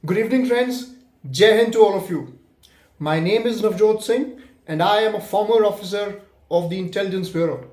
Good evening, friends. Jai Hind to all of you. My name is Navjot Singh, and I am a former officer of the Intelligence Bureau.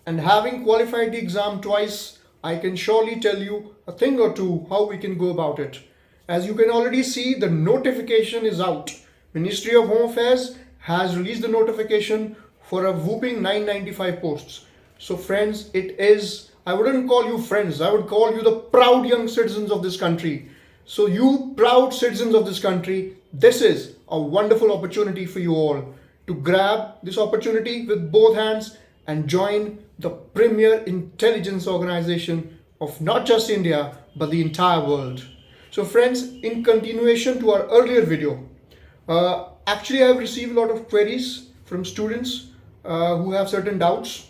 And having qualified the exam twice, I can surely tell you a thing or two how we can go about it. As you can already see, the notification is out. Ministry of Home Affairs has released the notification for a whooping 995 posts. So, friends, it is, I wouldn't call you friends, I would call you the proud young citizens of this country. So, you proud citizens of this country, this is a wonderful opportunity for you all to grab this opportunity with both hands and join the premier intelligence organization of not just India but the entire world. So, friends, in continuation to our earlier video, actually, I have received a lot of queries from students who have certain doubts.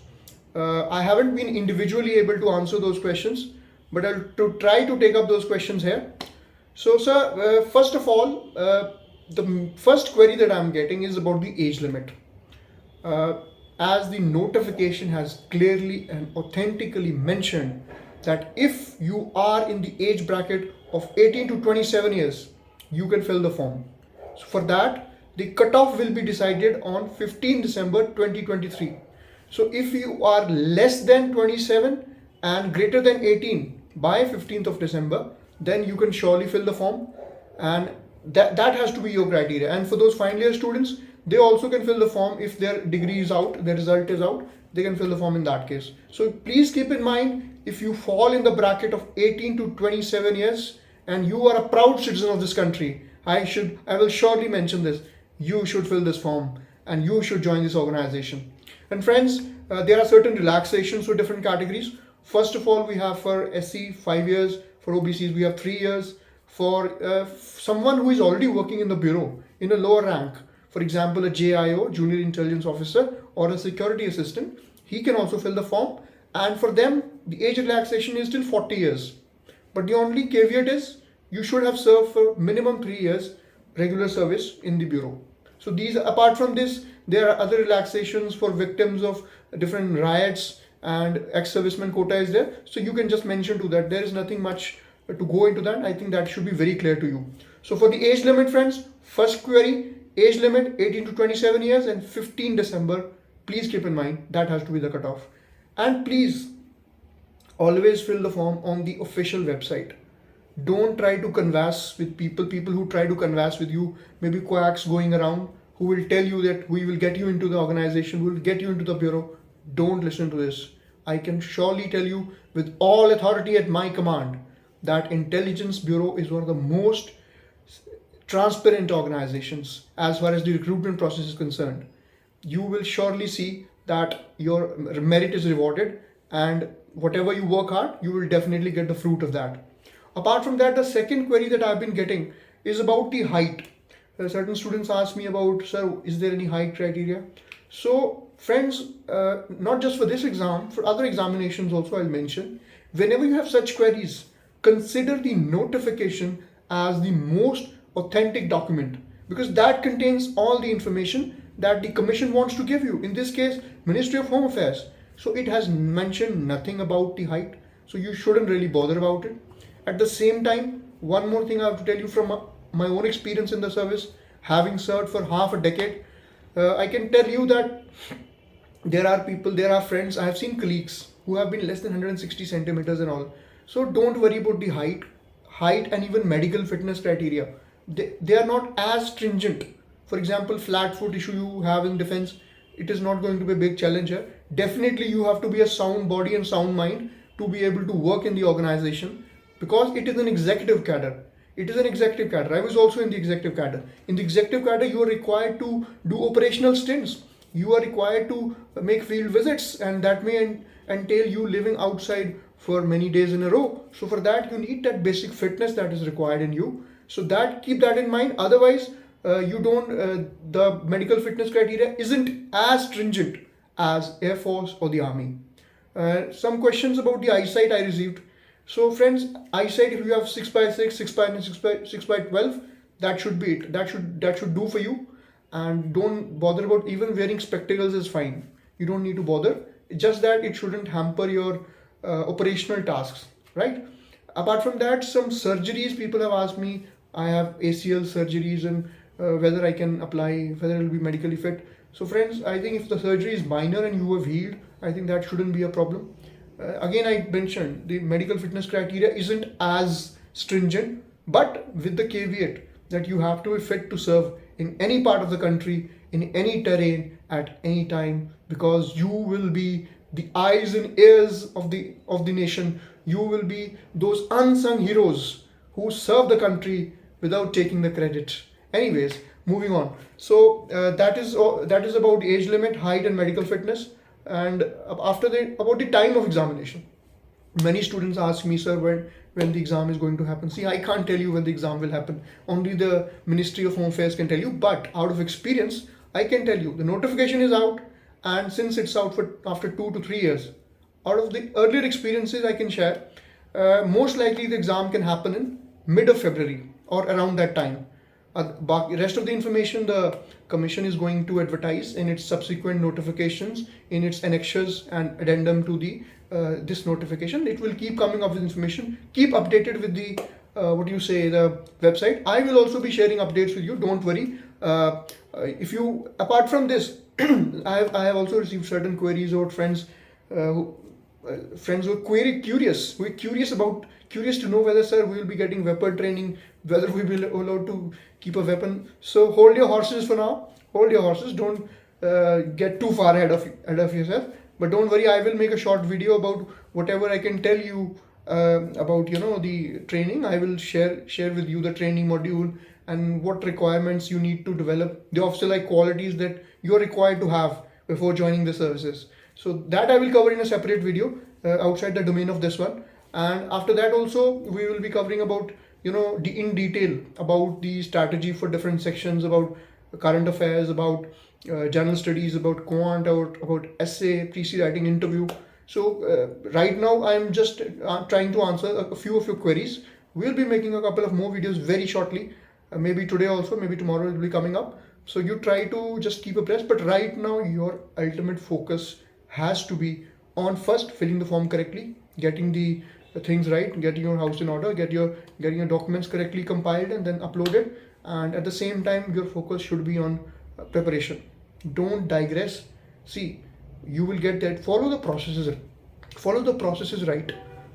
I haven't been individually able to answer those questions, but I'll to try to take up those questions here. So, sir, first of all, the first query that I'm getting is about the age limit. Uh, as the notification has clearly and authentically mentioned that if you are in the age bracket of 18 to 27 years, you can fill the form. So, for that, the cutoff will be decided on 15 December 2023. So, if you are less than 27 and greater than 18 by 15th of December, then you can surely fill the form, and that has to be your criteria. And for those final year students, they also can fill the form if their degree is out, their result is out, they can fill the form in that case. So please keep in mind, if you fall in the bracket of 18 to 27 years and you are a proud citizen of this country, I will surely mention this, you should fill this form and you should join this organization. And friends, there are certain relaxations for different categories. First of all, we have for SC 5 years, for OBCs we have 3 years. For someone who is already working in the bureau in a lower rank, for example, a JIO, Junior Intelligence Officer, or a security assistant, he can also fill the form. And for them, the age relaxation is till 40 years. But the only caveat is you should have served for minimum 3 years regular service in the bureau. So these, apart from this, there are other relaxations for victims of different riots, and ex-serviceman quota is there. So you can just mention to that. There is nothing much to go into that. I think that should be very clear to you. So for the age limit, friends, first query, age limit 18 to 27 years and 15 December. Please keep in mind that has to be the cutoff. And please always fill the form on the official website. Don't try to converse with people who try to converse with you, maybe quacks going around who will tell you that we will get you into the organization, we will get you into the bureau. Don't listen to this. I can surely tell you with all authority at my command that Intelligence Bureau is one of the most transparent organizations as far as the recruitment process is concerned. You will surely see that your merit is rewarded, and whatever you work hard, you will definitely get the fruit of that. Apart from that, the second query that I've been getting is about the height. Certain students ask me about, sir, is there any height criteria? So, friends, not just for this exam, for other examinations also I'll mention, whenever you have such queries, consider the notification as the most authentic document, because that contains all the information that the commission wants to give you. In this case, Ministry of Home Affairs. So it has mentioned nothing about the height, so you shouldn't really bother about it. At the same time, one more thing I have to tell you from my own experience in the service, having served for half a decade, I can tell you that there are people, there are friends, I have seen colleagues who have been less than 160 centimeters and all. So don't worry about the height and even medical fitness criteria. They are not as stringent. For example, flat foot issue you have in defense, it is not going to be a big challenge here. Definitely you have to be a sound body and sound mind to be able to work in the organization, because it is an executive cadre. It is an executive cadre. I was also in the executive cadre. In the executive cadre, you are required to do operational stints. You are required to make field visits, and that may entail you living outside for many days in a row. So for that, you need that basic fitness that is required in you. So that, keep that in mind. Otherwise, the medical fitness criteria isn't as stringent as Air Force or the Army. Some questions about the eyesight I received. So friends, eyesight, if you have 6 by 6, 6 by 9, 6 by 12, that should be it. That should do for you. And don't bother about, even wearing spectacles is fine. You don't need to bother. Just that it shouldn't hamper your operational tasks, right? Apart from that, some surgeries people have asked me, I have ACL surgeries, and whether I can apply, whether it will be medically fit. So friends, I think if the surgery is minor and you have healed, I think that shouldn't be a problem. Again, I mentioned the medical fitness criteria isn't as stringent, but with the caveat that you have to be fit to serve in any part of the country, in any terrain, at any time, because you will be the eyes and ears of the nation. You will be those unsung heroes who serve the country without taking the credit. Anyways, moving on. So that is about age limit, height, and medical fitness. And after that, about the time of examination. Many students ask me, sir, when the exam is going to happen. See, I can't tell you when the exam will happen. Only the Ministry of Home Affairs can tell you. But out of experience, I can tell you the notification is out, and since it's out for after 2 to 3 years, out of the earlier experiences I can share, most likely the exam can happen in mid of February or around that time. Rest of the information the commission is going to advertise in its subsequent notifications, in its annexures and addendum to the this notification. It will keep coming up with information. Keep updated with the the website. I will also be sharing updates with you. Don't worry. If you apart from this, I have also received certain queries about friends who are curious to know whether, sir, we will be getting weapon training, whether we will be allowed to keep a weapon. So hold your horses for now. Hold your horses. Don't get too far ahead of yourself. But don't worry, I will make a short video about whatever I can tell you about the training. I will share with you the training module and what requirements you need to develop, the officer like qualities that you are required to have before joining the services. So that I will cover in a separate video outside the domain of this one. And after that also we will be covering about in detail about the strategy for different sections, about current affairs, about general studies, about quant, about essay, PC writing, interview. So right now I am just trying to answer a few of your queries. We'll be making a couple of more videos very shortly. Maybe today also, maybe tomorrow it will be coming up. So you try to just keep abreast. But right now your ultimate focus has to be on first filling the form correctly, getting the things right, getting your house in order, getting your documents correctly compiled and then uploaded. And at the same time, your focus should be on preparation. Don't digress. See, you will get that. Follow the processes. Follow the processes right.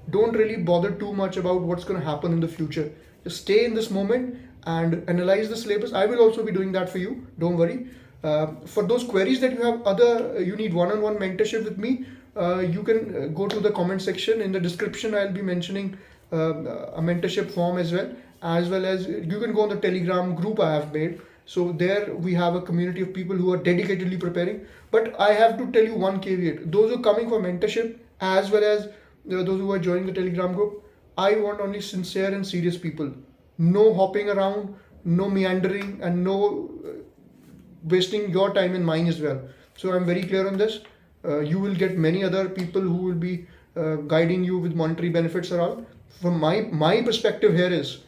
Don't really bother too much about what's going to happen in the future. Just stay in this moment and analyze the syllabus. I will also be doing that for you. Don't worry. For those queries that you have, you need one-on-one mentorship with me. You can go to the comment section. In the description, I'll be mentioning a mentorship form as well as you can go on the Telegram group I have made. So there we have a community of people who are dedicatedly preparing. But I have to tell you one caveat. Those who are coming for mentorship as well as those who are joining the Telegram group, I want only sincere and serious people. No hopping around, no meandering, and no wasting your time and mine as well. So I'm very clear on this. You will get many other people who will be guiding you with monetary benefits or all. From my perspective here is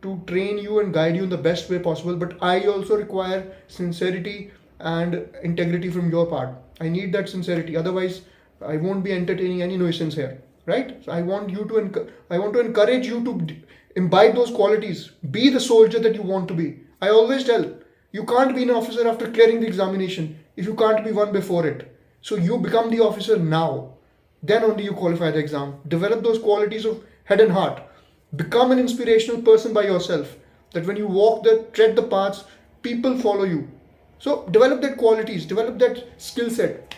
to train you and guide you in the best way possible. But I also require sincerity and integrity from your part. I need that sincerity. Otherwise, I won't be entertaining any nuisance here, right? So I want to encourage you to imbibe those qualities. Be the soldier that you want to be. I always tell you can't be an officer after clearing the examination if you can't be one before it. So you become the officer now. Then only you qualify the exam. Develop those qualities of head and heart. Become an inspirational person by yourself. That when you tread the paths, people follow you. So develop that qualities, develop that skill set.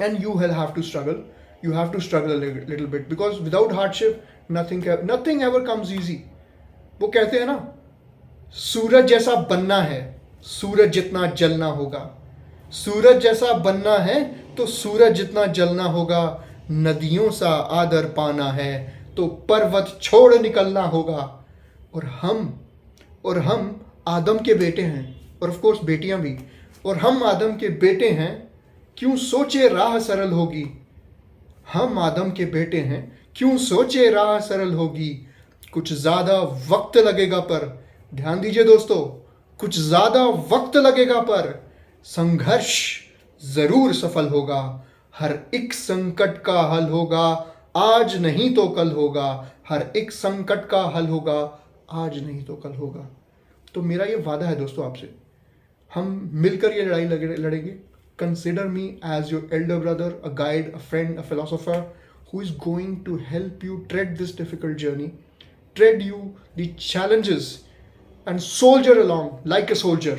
And you will have to struggle. You have to struggle a little bit, because without hardship, nothing ever comes easy. वो कहते हैं ना, सूरज जैसा बनना है, सूरज जितना जलना होगा. सूरज जैसा बनना है तो सूरज जितना जलना होगा. नदियों सा आदर पाना है तो पर्वत छोड़ निकलना होगा. और हम आदम के बेटे हैं, और ऑफ कोर्स बेटियां भी. और हम आदम के बेटे हैं, क्यों सोचे राह सरल होगी. हम आदम के बेटे हैं, क्यों सोचे राह सरल होगी. कुछ ज़्यादा वक्त लगेगा पर, ध्यान दीजिए दोस्तों, कुछ ज़्यादा वक्त लगेगा पर संघर्ष ज़रूर सफल होगा. हर एक संकट का हल होगा, आज नहीं तो कल होगा. हर एक संकट का हल होगा, आज नहीं तो कल होगा। तो मेरा ये वादा है दोस्तों आपसे, हम मिलकर ये लड़ाई लड़ेंगे। Consider me as your elder brother, a guide, a friend, a philosopher who is going to help you tread this difficult journey, tread you the challenges, and soldier along like a soldier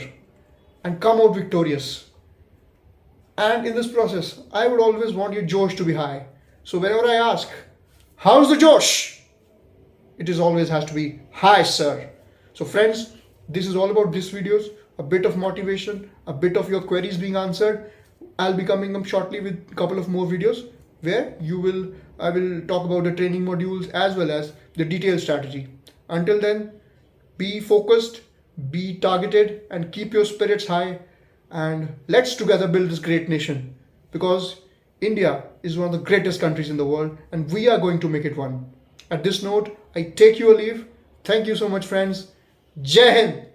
and come out victorious. And in this process, I would always want your Josh to be high. So whenever I ask, how's the Josh? It is always has to be high, sir. So friends, this is all about these videos, a bit of motivation, a bit of your queries being answered. I'll be coming up shortly with a couple of more videos where I will talk about the training modules as well as the detailed strategy. Until then, be focused, be targeted, and keep your spirits high, and let's together build this great nation, because India is one of the greatest countries in the world and we are going to make it one. At this note, I take your leave. Thank you so much, friends. Jai Hind.